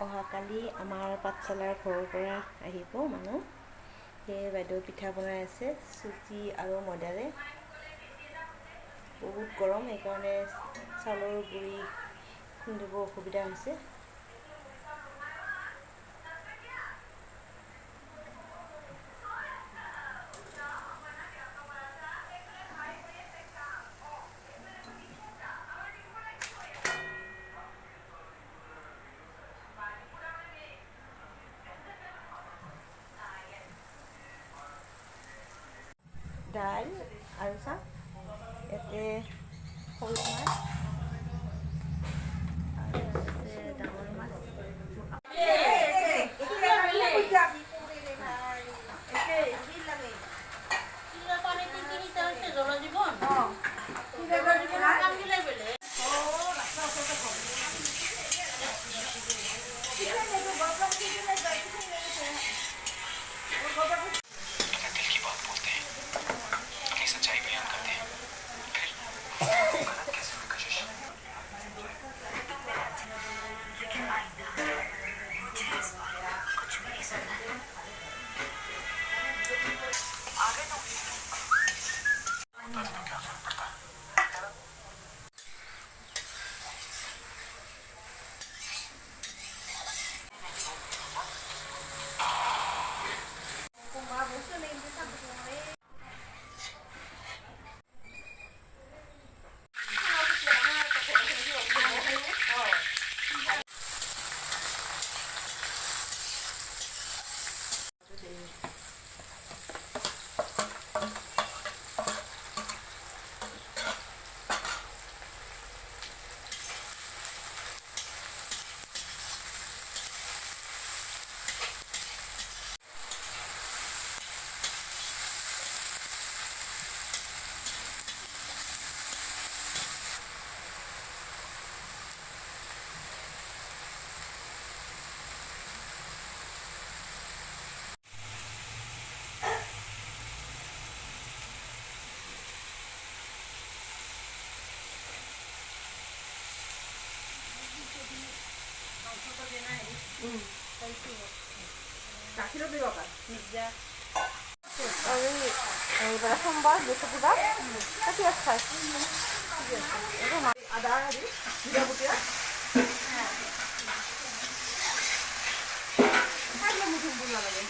অহাকালি আমাৰ পাঠশালাৰ ঘৰৰ পৰা আহিব মানুহ, সেয়ে বাইদেউ পিঠা বনাই আছে চুজি আৰু ময়দাৰে। বহুত গৰম, সেইকাৰণে চাউলৰ গুড়ি খুন্দিব অসুবিধা হৈছে। দাইল আৰু চাহ, ইয়াতে সৰু মাছ আৰু আছে ডাঙৰ মাছ। গাখীৰো দিব পাৰ আৰু এইবাৰ সোমবাৰ বৃহস্পতিবাৰ কাটি খাই আদা হেৰি জিৰাবতীয়া নালাগে।